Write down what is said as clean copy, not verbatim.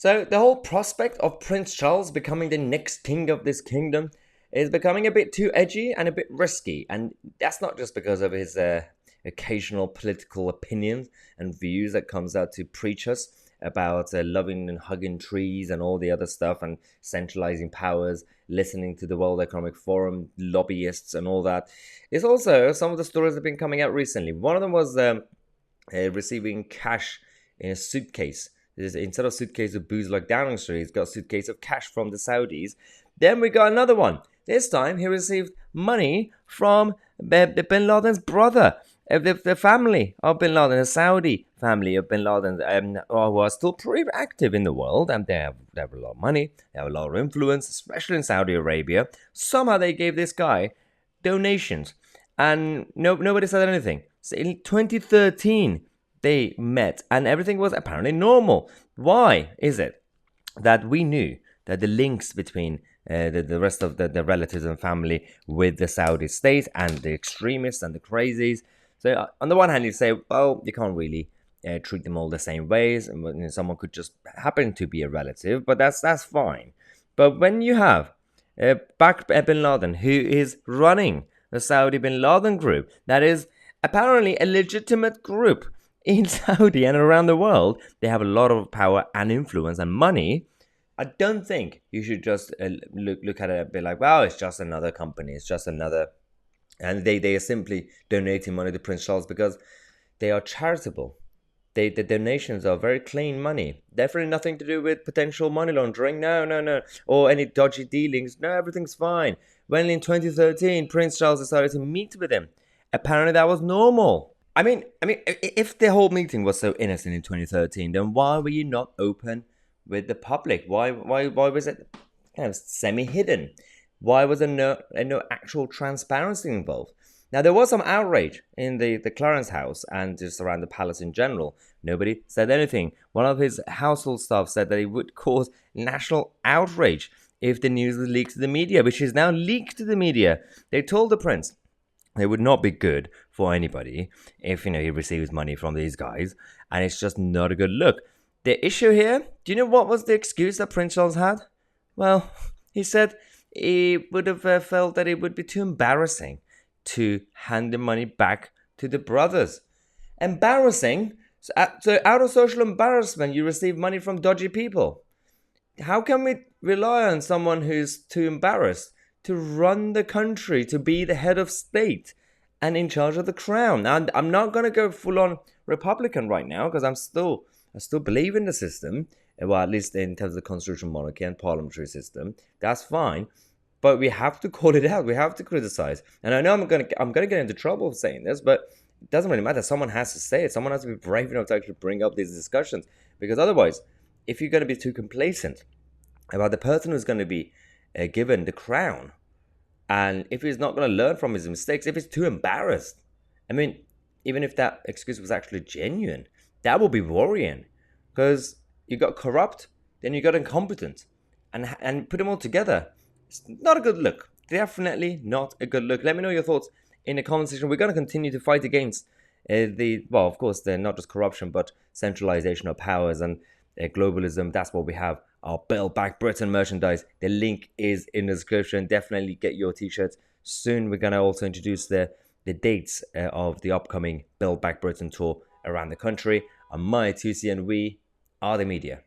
So the whole prospect of Prince Charles becoming the next king of this kingdom is becoming a bit too edgy and a bit risky. And that's not just because of his occasional political opinions and views that comes out to preach us about loving and hugging trees and all the other stuff and centralizing powers, listening to the World Economic Forum, lobbyists and all that. It's also some of the stories that have been coming out recently. One of them was receiving cash in a suitcase. Instead of suitcase of booze like Downing Street, he's got a suitcase of cash from the Saudis. Then we got another one. This time he received money from Bin Laden's brother, the family of Bin Laden, the Saudi family of Bin Laden, who are still pretty active in the world, and they have a lot of money, they have a lot of influence, especially in Saudi Arabia. Somehow they gave this guy donations, and nobody said anything. So in 2013, they met, and everything was apparently normal. Why is it that we knew that the links between the rest of the relatives and family with the Saudi state and the extremists and the crazies? So on the one hand, you say, well, you can't really treat them all the same ways, and someone could just happen to be a relative, but that's fine. But when you have Bin Laden, who is running the Saudi Bin Laden group, that is apparently a legitimate group in Saudi and around the world, they have a lot of power and influence and money. I don't think you should just look at it a bit like, well, it's just another company, it's just another, and they are simply donating money to Prince Charles because they are charitable. The donations are very clean money. Definitely nothing to do with potential money laundering. No. Or any dodgy dealings. No, everything's fine. When in 2013, Prince Charles decided to meet with him, apparently that was normal. I mean, if the whole meeting was so innocent in 2013, then why were you not open with the public? Why was it kind of semi-hidden? Why was there no actual transparency involved? Now, there was some outrage in the Clarence house and just around the palace in general. Nobody said anything. One of his household staff said that it would cause national outrage if the news was leaked to the media, which is now leaked to the media. They told the prince it would not be good for anybody if, he receives money from these guys, and it's just not a good look. The issue here, do you know what was the excuse that Prince Charles had? Well, he said he would have felt that it would be too embarrassing to hand the money back to the brothers. Embarrassing? So out of social embarrassment, you receive money from dodgy people. How can we rely on someone who's too embarrassed to run the country, to be the head of state and in charge of the crown? Now, I'm not going to go full-on Republican right now because I still believe in the system, well, at least in terms of the constitutional monarchy and parliamentary system. That's fine, but we have to call it out. We have to criticize. And I know I'm going to get into trouble for saying this, but it doesn't really matter. Someone has to say it. Someone has to be brave enough to actually bring up these discussions, because otherwise, if you're going to be too complacent about the person who's going to be given the crown, and if he's not going to learn from his mistakes, if he's too embarrassed, even if that excuse was actually genuine, that will be worrying, because you got corrupt, then you got incompetent, and put them all together. It's not a good look. Definitely not a good look. Let me know your thoughts in the comment section. We're going to continue to fight against of course, they're not just corruption, but centralization of powers and globalism. That's what we have. Our Build Back Britain merchandise. The link is in the description. Definitely get your t-shirts. Soon we're going to also introduce the dates of the upcoming Build Back Britain tour around the country. I'm Tousi, and we are the media.